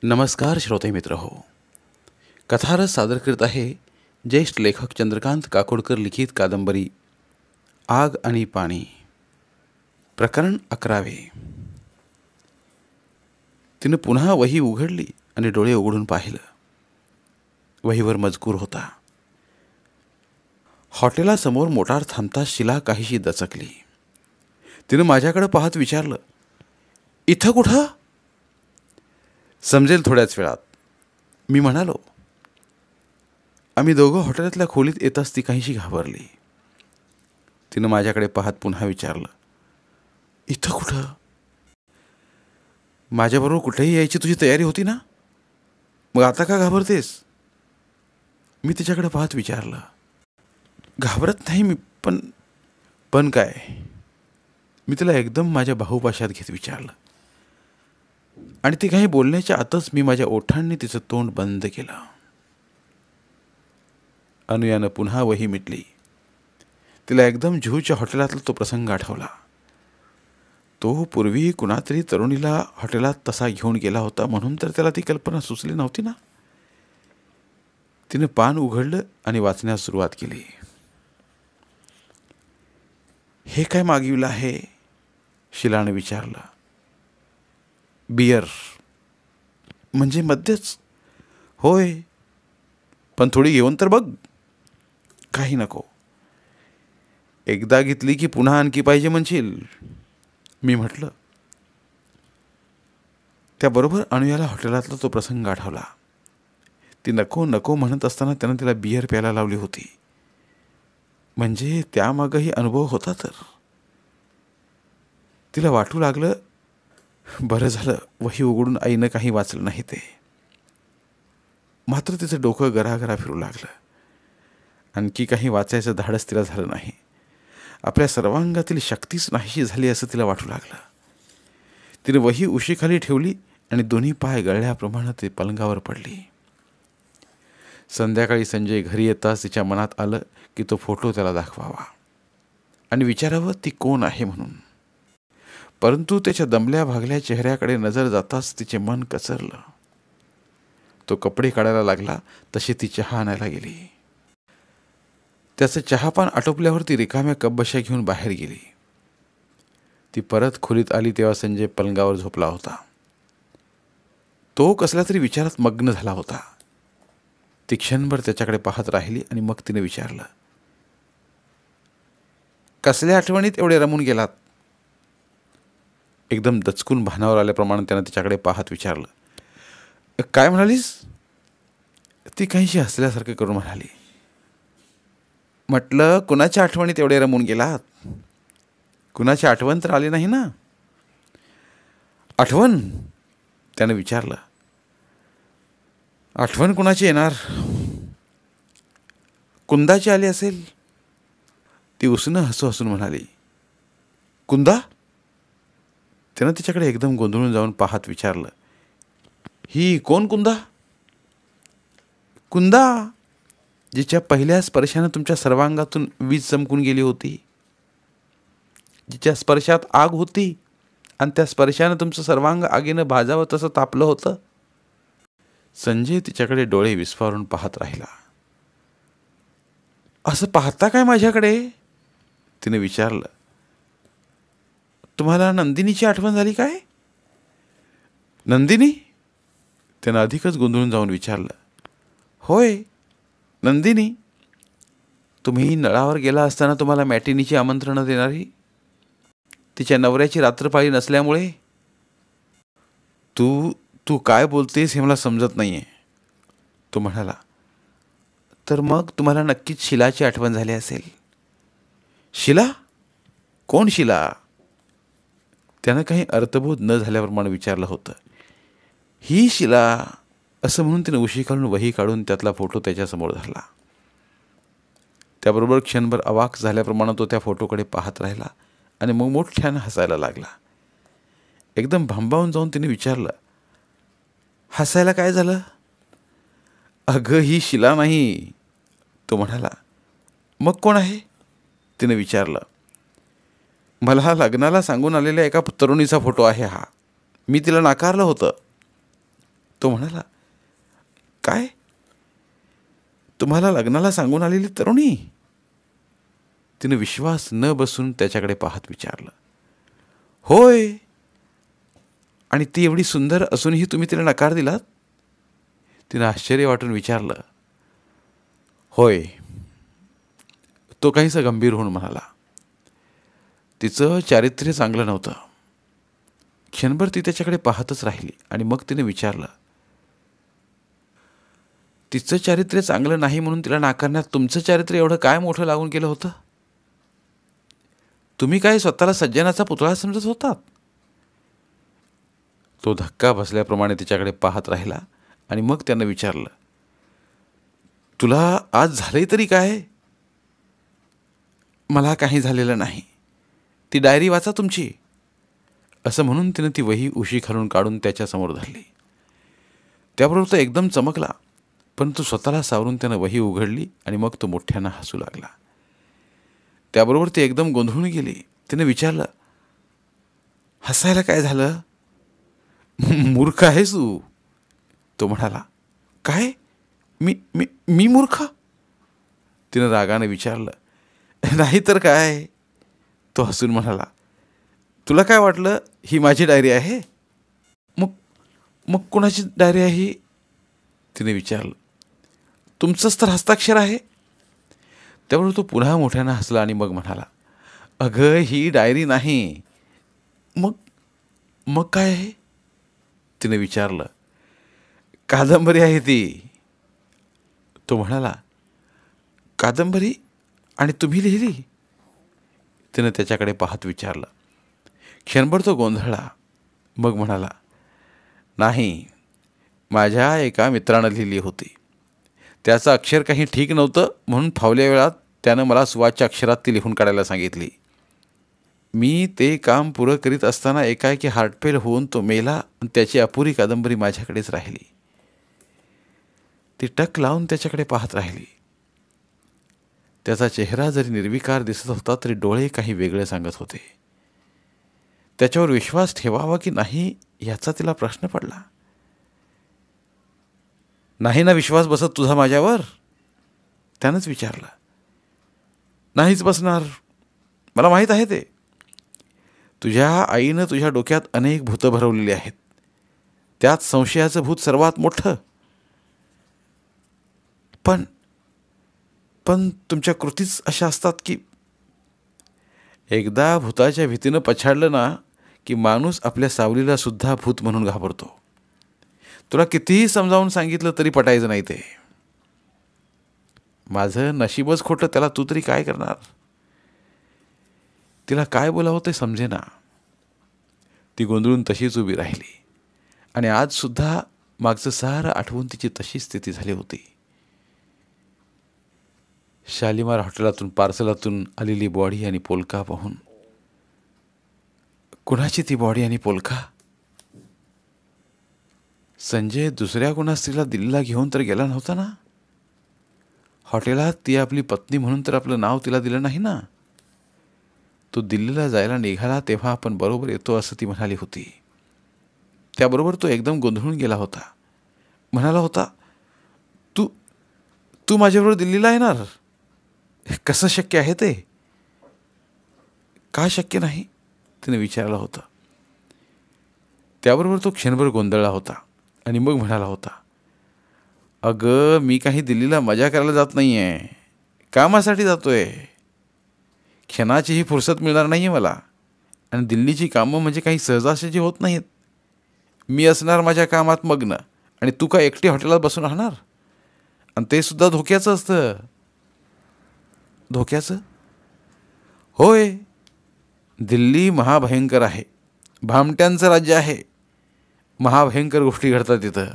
नमस्कार श्रोते मित्र हो. कथारस सादर करत आहे ज्येष्ठ लेखक चंद्रकांत काकोडकर लिखित कादंबरी आग आणि पाणी. प्रकरण 11. तिनं पुन्हा वही उघडली आणि डोळे उघडून पाहिलं. वहीवर मजकूर होता. हॉटेलासमोर मोटार थांबता शिला काहीशी दचकली. तिनं माझ्याकडे पाहत विचारलं, इथं कुठं? समजेल थोड्याच वेळात, मी म्हणालो. आम्ही दोघं हॉटेलातल्या खोलीत येताच ती काहीशी घाबरली. तिनं माझ्याकडे पाहत पुन्हा विचारलं, इथं कुठं? माझ्याबरोबर कुठेही यायची तुझी तयारी होती ना, मग आता का घाबरतेस? मी तिच्याकडे पाहत विचारलं. घाबरत नाही मी, पण काय? मी तिला एकदम माझ्या बाहुपाशात घेत विचारलं, आणि ती काही बोलण्याच्या आतच मी माझ्या ओठांनी तिचं तोंड बंद केलं. अनुयानं पुन्हा वही मिटली. तिला एकदम जुहूच्या हॉटेलातला तो प्रसंग आठवला. तो पूर्वी कुणातरी तरुणीला हॉटेलात तसा घेऊन गेला होता, म्हणून तर त्याला ती कल्पना सुचली नव्हती ना. तिने पान उघडलं आणि वाचण्यास सुरुवात केली. हे काय मागविलं आहे? शिलाने विचारलं. बियर म्हणजे मध्यच? होय, पण थोडी घेऊन तर बघ. काही नको. एकदा घेतली की पुन्हा आणखी पाहिजे म्हणशील, मी म्हटलं. त्याबरोबर अनुयाला हॉटेलातला तो प्रसंग आठवला. ती नको नको म्हणत असताना त्यानं तिला बियर प्यायला लावली होती. म्हणजे त्यामागंही अनुभव होता. तर तिला वाटू लागलं, बरं झालं वही उघडून आईनं काही वाचलं नाही ते. मात्र तिचं डोकं गरागरा फिरू लागलं. आणखी काही वाचायचं धाडस तिला झालं नाही. आपल्या सर्वांगातील शक्तीच नाहीशी झाली असं तिला वाटू लागलं. तिने वही उशीखाली ठेवली आणि दोन्ही पाय गळल्याप्रमाणे ते पलंगावर पडली. संध्याकाळी संजय घरी येताच तिच्या मनात आलं की तो फोटो त्याला दाखवावा आणि विचारावं ती कोण आहे म्हणून. परंतु त्याच्या दमल्या भागल्या चेहऱ्याकडे नजर जाताच तिचे मन कचरलं. तो कपडे काढायला लागला तशी ती चहा आणायला गेली. त्याचं चहापान आटोपल्यावर ती रिकाम्या कपबश्या घेऊन बाहेर गेली. ती परत खोलीत आली तेव्हा संजय पलंगावर झोपला होता. तो कसल्या तरी विचारात मग्न झाला होता. ती क्षणभर त्याच्याकडे पाहत राहिली आणि मग तिने विचारलं, कसल्या आठवणीत एवढे रमून गेलात? एकदम दचकून भानावर आल्याप्रमाणे त्यानं तिच्याकडे पाहत विचारलं. काय म्हणालीस? ती काहीशी हसल्यासारखं करून म्हणाली, म्हटलं कुणाच्या आठवणीत एवढे रमून गेलात? कुणाची आठवण तर आली नाही ना? आठवण? त्यानं विचारलं. आठवण कुणाची येणार? कुंदाची आली असेल. ती उसनं हसू हसून म्हणाली. कुंदा? त्यानं तिच्याकडे एकदम गोंधळून जाऊन पाहत विचारलं, ही कोण कुंदा? कुंदा, जिच्या पहिल्या स्पर्शानं तुमच्या सर्वांगातून वीज चमकून गेली होती, जिच्या स्पर्शात आग होती आणि त्या स्पर्शानं तुमचं सर्वांग आगीनं भाजावं तसं तापलं होतं. संजय तिच्याकडे डोळे विस्फारून पाहत राहिला. असं पाहता काय माझ्याकडे? तिने विचारलं. तुम्हाला नंदिनीची आठवण झाली काय? नंदिनी? त्यानं अधिकच गोंधळून जाऊन विचारलं. होय, नंदिनी. तुम्ही नळावर गेला असताना तुम्हाला मॅटिनीची आमंत्रणं देणारी, तिच्या नवऱ्याची रात्रपाळी नसल्यामुळे. तू तू काय बोलतेस हे मला समजत नाही आहे, तो म्हणाला. तर मग तुम्हाला नक्कीच शिलाची आठवण झाली असेल. शिला? कोण शिला? त्यानं काही अर्थबोध न झाल्याप्रमाणे विचारलं होतं. ही शिला, असं म्हणून तिने उशी घालून वही काढून त्यातला फोटो त्याच्यासमोर धरला. त्याबरोबर क्षणभर अवाक झाल्याप्रमाणे तो त्या फोटोकडे पाहत राहिला आणि मग मोठ्यानं हसायला लागला. एकदम भांबावून जाऊन तिने विचारलं, हसायला काय झालं? अगं ही शिला नाही, तो म्हणाला. मग कोण आहे? तिने विचारलं. मला लग्नाला सांगून आलेल्या एका तरुणीचा फोटो आहे हा. मी तिला नाकारलं होतं. तो म्हणाला, काय? तुम्हाला लग्नाला सांगून आलेली तरुणी? तिने विश्वास न बसून त्याच्याकडे पाहत विचारलं. होय. आणि ती एवढी सुंदर असूनही तुम्ही तिला नकार दिलात? तिनं आश्चर्य वाटून विचारलं. होय. तो काहीसा गंभीर होऊन म्हणाला. तिचं चारित्र्य चांगलं नव्हतं. क्षणभर ती त्याच्याकडे पाहतच राहिली आणि मग तिने विचारलं, तिचं चारित्र्य चांगलं नाही म्हणून तिला नाकारण्यात तुमचं चारित्र्य एवढं काय मोठं लागून गेलं होतं? तुम्ही काय स्वतःला सज्जनाचा पुतळा समजत होतात? तो धक्का बसल्याप्रमाणे तिच्याकडे पाहत राहिला आणि मग त्यानं विचारलं, तुला आज झालंय तरी काय? मला काही झालेलं नाही. ती डायरी वाचा तुमची. असं म्हणून तिनं ती वही उशी खालून काढून त्याच्यासमोर धरली. त्याबरोबर तो एकदम चमकला, पण तो स्वतःला सावरून त्यानं वही उघडली आणि मग तो मोठ्यानं हसू लागला. त्याबरोबर ती एकदम गोंधळून गेली. तिने विचारलं, हसायला काय झालं? मूर्ख आहेस तू. तो म्हणाला, काय? मी मी मी मूर्ख? तिनं रागाने विचारलं. नाही तर काय? तो हसून म्हणाला, तुला काय वाटलं ही माझी डायरी आहे? मग मग कोणाची डायरी आहे ही? तिने विचारलं. तुमचंच तर हस्ताक्षर आहे. त्याबरोबर तो पुन्हा मोठ्यानं हसला आणि मग म्हणाला, अगं ही डायरी नाही. मग मग काय आहे? तिने विचारलं. कादंबरी आहे ती. तो म्हणाला, कादंबरी? आणि तुम्ही लिहिली? तिनं त्याच्याकडे पाहत विचारलं. क्षणभर तो गोंधळला. मग म्हणाला, नाही, माझ्या एका मित्रानं लिहिली होती. त्याचं अक्षर काही ठीक नव्हतं म्हणून फावल्या वेळात त्यानं मला सुवाच्य अक्षरात ती लिहून काढायला सांगितली. मी ते काम पुरं करीत असताना एकाएकी हार्टफेल होऊन तो मेला आणि त्याची अपुरी कादंबरी माझ्याकडेच राहिली. ती टक लावून त्याच्याकडे पाहत राहिली. त्याचा चेहरा जरी निर्विकार दिसत होता तरी डोळे काही वेगळे सांगत होते. त्याच्यावर विश्वास ठेवावा की नाही याचा तिला प्रश्न पडला. नाही ना विश्वास बसत तुझा माझ्यावर? त्यानंच विचारलं. नाहीच बसणार. मला माहीत आहे ते. तुझ्या आईनं तुझ्या डोक्यात अनेक भूतं भरवलेली आहेत. त्यात संशयाचं भूत सर्वात मोठं. पण पण तुमच्या कृतीच अशा असतात की एकदा भूताच्या भीतीनं पछाडलं ना की माणूस आपल्या सावलीला सुद्धा भूत म्हणून घाबरतो. तुला कितीही समजावून सांगितलं तरी पटायचं नाही ते. माझं नशीबच खोटं, त्याला तू तरी काय करणार? तिला काय बोलावं ते समजेना. ती गोंधळून तशीच उभी राहिली आणि आजसुद्धा मागचं सारं आठवून तिची तशी स्थिती झाली होती. शालिमार हॉटेलातून पार्सलातून आलेली बॉडी आणि पोलका पाहून, कुणाची ती बॉडी आणि पोलका? संजय दुसऱ्या कोणा स्त्रीला दिल्लीला घेऊन तर गेला नव्हता ना? हॉटेलात ती आपली पत्नी म्हणून तर आपलं नाव तिला दिलं नाही ना? तो दिल्लीला जायला निघाला तेव्हा आपण बरोबर येतो असं ती म्हणाली होती. त्याबरोबर तो एकदम गोंधळून गेला होता. म्हणाला होता, तू तू माझ्याबरोबर दिल्लीला येणार? कसं शक्य आहे ते? का शक्य नाही? तिने विचारलं होतं. त्याबरोबर तो क्षणभर गोंधळला होता आणि मग म्हणाला होता, अगं मी काही दिल्लीला मजा करायला जात नाही आहे. कामासाठी जातोय. क्षणाचीही फुरसत मिळणार नाही आहे मला. आणि दिल्लीची कामं म्हणजे काही सहजासहजी होत नाहीत. मी असणार माझ्या कामात मग्न आणि तू का एकटी हॉटेलात बसून राहणार? आणि ते सुद्धा धोक्याचं असतं. धोक्याचं? होय. दिल्ली महाभयंकर आहे. भामट्यांचं राज्य आहे. महाभयंकर गोष्टी घडतात तिथं.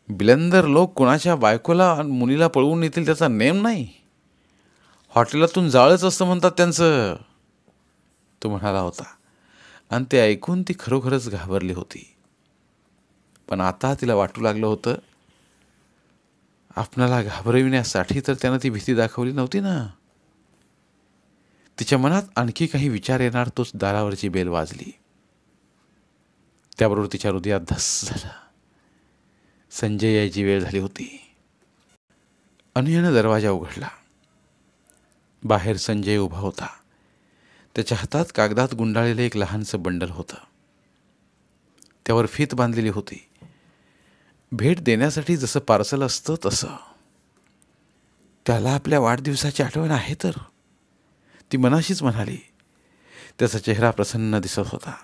बिलंदर लोक कोणाच्या बायकोला आणि मुलीला पळवून येतील त्याचा नेम नाही. हॉटेलातून जाळच असतं म्हणतात त्यांचं. तो म्हणाला होता आणि ते ऐकून ती खरोखरच घाबरली होती. पण आता तिला वाटू लागलं होतं, आपणाला घाबरविण्यासाठी तर त्यानं ती भीती दाखवली नव्हती ना. तिच्या मनात आणखी काही विचार येणार तोच दारावरची बेल वाजली. त्याबरोबर तिच्या हृदयात धस झालं. संजय यायची वेळ झाली होती. अनुयानं दरवाजा उघडला. बाहेर संजय उभा होता. त्याच्या हातात कागदात गुंडाळलेलं एक लहानसं बंडल होतं. त्यावर फीत बांधलेली होती. भेट देण्यासाठी जसं पार्सल असतं तसं. त्याला आपल्या वाढदिवसाची आठवण आहे तर, ती मनाशीच म्हणाली. त्याचा चेहरा प्रसन्न दिसत होता.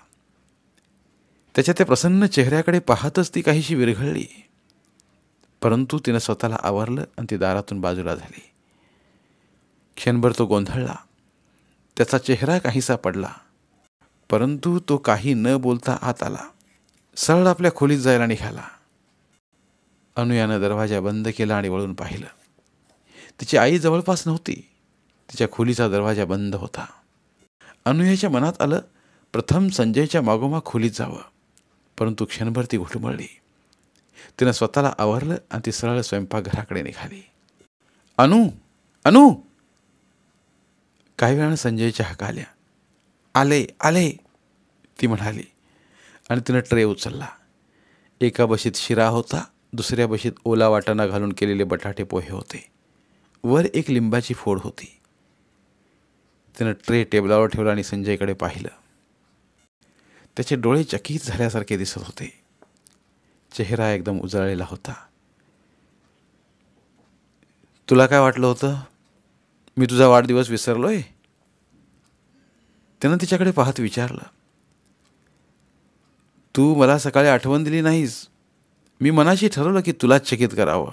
त्याच्या त्या प्रसन्न चेहऱ्याकडे पाहतच ती काहीशी विरघळली. परंतु तिनं स्वतःला आवरलं आणि ती दारातून बाजूला झाली. क्षणभर तो गोंधळला. त्याचा चेहरा काहीसा पडला. परंतु तो काही न बोलता आत आला. सरळ आपल्या खोलीत जायला निघाला. अनुयानं दरवाजा बंद केला आणि वळून पाहिलं. तिची आई जवळपास नव्हती. तिच्या खोलीचा दरवाजा बंद होता. अनुयाच्या मनात आलं प्रथम संजयच्या मागोमाग खोलीत जावं. परंतु क्षणभर ती घुटमळली. तिनं स्वतःला आवरलं आणि ती सरळ स्वयंपाकघराकडे निघाली. अनु, अनु! काही वेळानं संजयच्या हाका आल्या. आले आले, ती म्हणाली आणि तिनं ट्रे उचलला. एका बशीत शिरा होता, दुसऱ्या बशीत ओला वाटाणा घालून केलेले बटाटे पोहे होते. वर एक लिंबाची फोड होती. तिनं ट्रे टेबलावर ठेवला आणि संजयकडे पाहिलं. त्याचे डोळे चकित झाल्यासारखे दिसत होते. चेहरा एकदम उजळलेला होता. तुला काय वाटलं होतं? मी तुझा वाढदिवस विसरलोय? त्यानं तिच्याकडे पाहत विचारलं. तू मला सकाळी आठवण दिली नाहीस. मी मनाशी ठरवलं की तुलाच चकित करावं.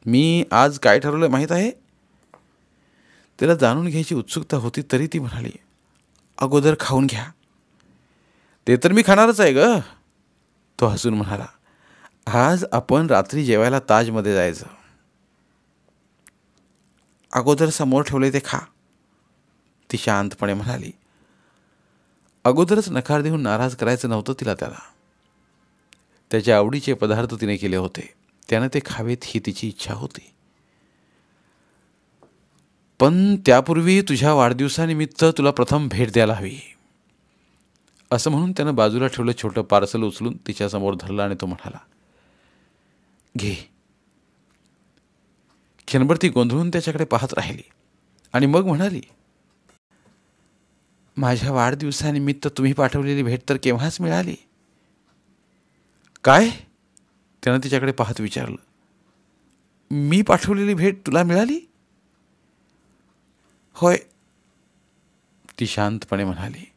मी आज काय ठरवलं माहीत आहे? तिला जाणून घ्यायची उत्सुकता होती तरी ती म्हणाली, अगोदर खाऊन घ्या. ते तर मी खाणारच आहे ग, तो हसून म्हणाला. आज आपण रात्री जेवायला ताजमध्ये जायचं. अगोदर समोर ठेवले ते खा, ती शांतपणे म्हणाली. अगोदरच नकार देऊन नाराज करायचं नव्हतं तिला त्याला. त्याच्या आवडीचे पदार्थ तिने केले होते. त्यानं ते खावेत ही तिची इच्छा होती. पण त्यापूर्वी तुझ्या वाढदिवसानिमित्त तुला प्रथम भेट द्यायला हवी, असं म्हणून त्यानं बाजूला ठेवलं छोटं पार्सल उचलून तिच्यासमोर धरलं आणि तो म्हणाला, घे. क्षणभर ती गोंधळून त्याच्याकडे पाहत राहिली आणि मग म्हणाली, माझ्या वाढदिवसानिमित्त तुम्ही पाठवलेली भेट तर केव्हाच मिळाली. काय? त्यानं तिच्याकडे पाहत विचारलं. मी पाठवलेली भेट तुला मिळाली? होय, ती शांतपणे म्हणाली.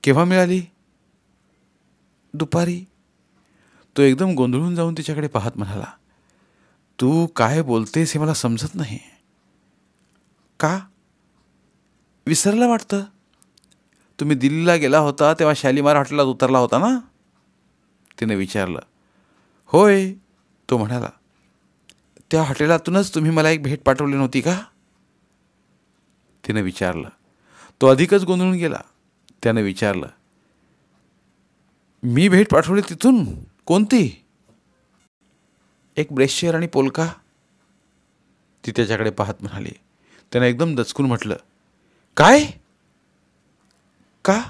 केव्हा मिळाली? दुपारी. तो एकदम गोंधळून जाऊन तिच्याकडे पाहत म्हणाला, तू काय बोलतेस हे मला समजत नाही. का? विसरला वाटतं. तुम्ही दिल्लीला गेला होता तेव्हा शालिमार हॉटेलात उतरला होता ना, तिने विचारलं. होय, तो म्हणाला. त्या हॉटेलातूनच तुम्ही मला एक भेट पाठवली नव्हती का, तिने विचारलं. तो अधिकच गोंधळून गेला. त्याने विचारलं, मी भेट पाठवली तिथून? कोणती? एक ब्रेशियर आणि पोलका, ती त्याच्याकडे पाहत म्हणाली. त्याने एकदम दचकून म्हटलं, काय? का?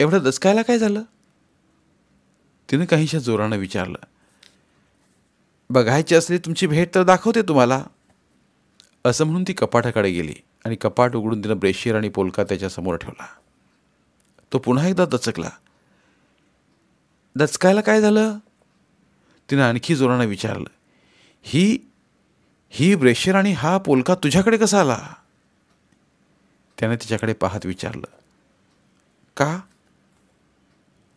एवढं दचकायला काय झालं, तिने काहीशा जोरानं विचारलं. बघायची असली तुमची भेट तर दाखवते तुम्हाला, असं म्हणून ती कपाटाकडे गेली आणि कपाट उघडून तिनं ब्रेशियर आणि पोलका त्याच्यासमोर ठेवला. तो पुन्हा एकदा दचकला. दचकायला काय झालं, तिनं आणखी जोरानं विचारलं. ही ब्रेशियर आणि हा पोलका तुझ्याकडे कसा आला, त्याने तिच्याकडे पाहत विचारलं. का?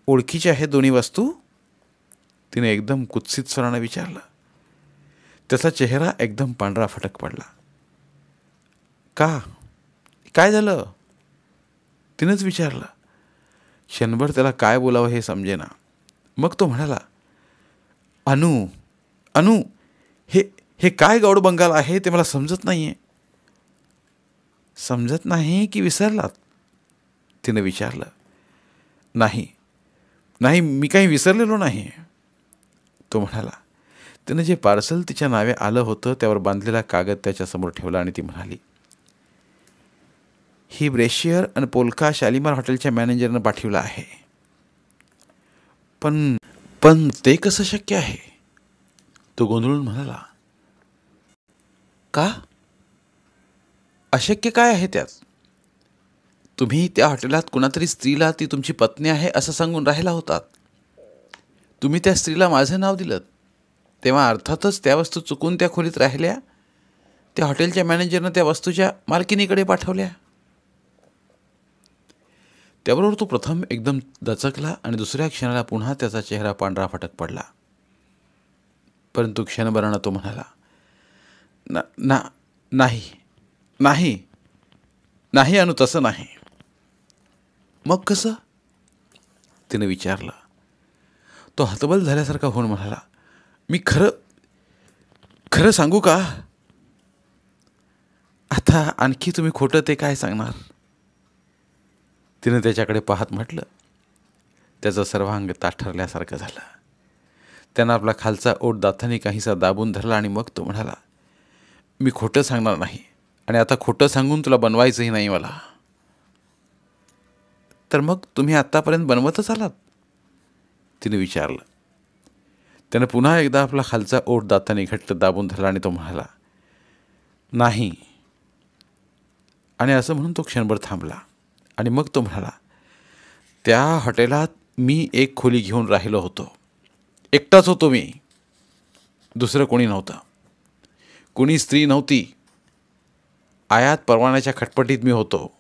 ओळखीची आहेत दोन्ही वस्तू, तिने एकदम कुत्सित स्वरानं विचारलं. त्याचा चेहरा एकदम पांढरा फटक पडला. का? काय झालं, तिनंच विचारलं. क्षणभर त्याला काय बोलावं हे समजेना. मग तो म्हणाला, अनु अनु हे काय गौड बंगाल आहे ते मला समजत नाहीये. समजत नाही की विसरलात, तिने विचारलं. नाही नाही, मी काही विसरलेलो नाही, तो म्हणाला. तिनं जे पार्सल तिच्या नावे आलं होतं त्यावर बांधलेला कागद त्याच्यासमोर ठेवला आणि ती म्हणाली, ही ब्रेशियर आणि पोलका शालिमार हॉटेलच्या मॅनेजरनं पाठवला आहे. पण पण ते कसं शक्य आहे? तो गोंधळून म्हणाला. का? अशक्य काय आहे त्यात? तुम्ही त्या हॉटेलात कुणातरी स्त्रीला ती तुमची पत्नी आहे असं सांगून राहिला होतात. तुम्ही त्या स्त्रीला माझं नाव दिलं, तेव्हा अर्थातच त्या वस्तू चुकून त्या खोलीत राहिल्या. त्या हॉटेलच्या मॅनेजरनं त्या वस्तूच्या मालकिनीकडे पाठवल्या. त्याबरोबर तो प्रथम एकदम दचकला आणि दुसऱ्या क्षणाला पुन्हा त्याचा चेहरा पांढरा फटक पडला. परंतु क्षणभरानं तो म्हणाला, ना ना नाही नाही नाही अनु, तसं नाही. मग कसं? तिने विचारलं. तो हतबल झाल्यासारखा होऊन म्हणाला, मी खरं खरं सांगू का? आता आणखी तुम्ही खोटं ते काय सांगणार? तिने त्याच्याकडे पाहत म्हटलं. त्याचं सर्वांग ताठरल्यासारखं झालं. त्यानं आपला खालचा ओठ दाताने काहीसा दाबून धरला आणि मग तो म्हणाला, मी खोटं सांगणार नाही आणि आता खोटं सांगून तुला बनवायचंही नाही मला. तर मग तुम्ही आत्तापर्यंत बनवतच आलात? तिने विचारलं. त्यानं पुन्हा एकदा आपला खालचा ओठ दाताने घट्ट दाबून धरला आणि तो म्हणाला, नाही. आणि असं म्हणून तो क्षणभर थांबला आणि मग तो म्हणाला, त्या हॉटेलात मी एक खोली घेऊन राहिलो होतो. एकटाच होतो मी. दुसरं कोणी नव्हतं. कोणी स्त्री नव्हती. आयात परवान्याच्या खटपटीत मी होतो.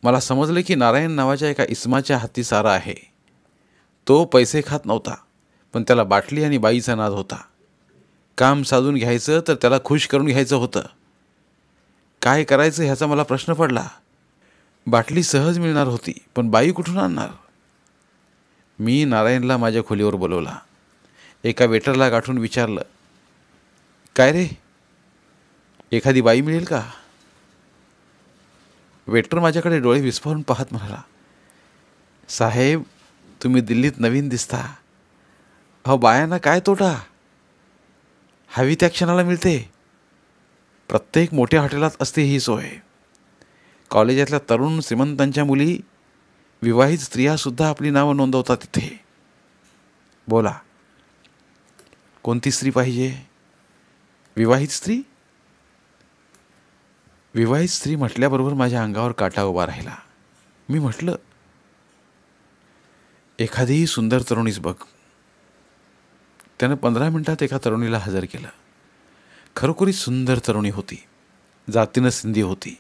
मला समजलं की नारायण नावाच्या एका इसमाच्या हाती सारा आहे. तो पैसे खात नव्हता, पण त्याला बाटली आणि बाईचा नाद होता. काम साधून घ्यायचं तर त्याला खुश करून घ्यायचं होतं. काय करायचं ह्याचा मला प्रश्न पडला. बाटली सहज मिळणार होती, पण बाई कुठून आणणार? मी नारायणला माझ्या खोलीवर बोलवला. एका वेटरला गाठून विचारलं, काय रे, एखादी बाई मिळेल का? वेटर माझ्याकडे डोळे विस्फारून पाहत म्हणाला, साहेब, तुम्ही दिल्लीत नवीन दिसता. अहो, बायांना काय तोटा? हवी त्या क्षणाला मिळते. प्रत्येक मोठ्या हॉटेलात असते ही सोय. कॉलेजातल्या तरुण श्रीमंतांच्या मुली, विवाहित स्त्रियासुद्धा आपली नावं नोंदवतात तिथे. बोला, कोणती स्त्री पाहिजे? विवाहित स्त्री? विवाहित स्त्री म्हटल्याबरोबर माझ्या अंगावर काटा उभा राहिला. मी म्हटलं, एखादी सुंदर तरुणीच बघ. त्यानं 15 मिनिटात एका तरुणीला हजर केलं. खरोखरीच सुंदर तरुणी होती. जातीनं सिंधी होती.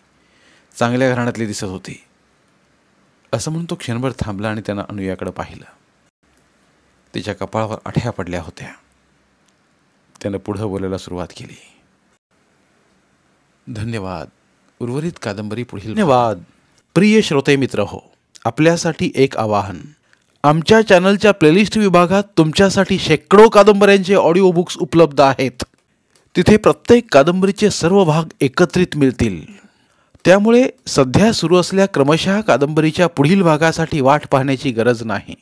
चांगल्या घराण्यातली दिसत होती. असं म्हणून तो क्षणभर थांबला आणि त्यानं अनुयाकडे पाहिलं. तिच्या कपाळावर आठ्या पडल्या होत्या. त्यानं पुढं बोलायला सुरुवात केली. धन्यवाद. उर्वरित कादंबरी पुढील. धन्यवाद. प्रिय श्रोते मित्र हो, आपल्यासाठी एक आवाहन. आमच्या चॅनलच्या प्लेलिस्ट विभागात तुमच्यासाठी शेकडो कादंबऱ्यांचे ऑडिओ बुक्स उपलब्ध आहेत. तिथे प्रत्येक कादंबरीचे सर्व भाग एकत्रित मिळतील. त्यामुळे सध्या सुरू असलेल्या क्रमशः कादंबरीच्या पुढील भागासाठी वाट पाहण्याची गरज नाही.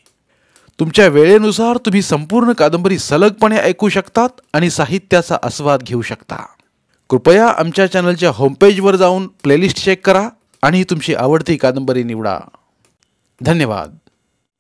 तुमच्या वेळेनुसार तुम्ही संपूर्ण कादंबरी सलगपणे ऐकू शकतात आणि साहित्याचा आस्वाद घेऊ शकता. कृपया आमच्या चॅनलच्या होमपेजवर जाऊन प्लेलिस्ट चेक करा आणि तुमची आवडती कादंबरी निवडा. धन्यवाद.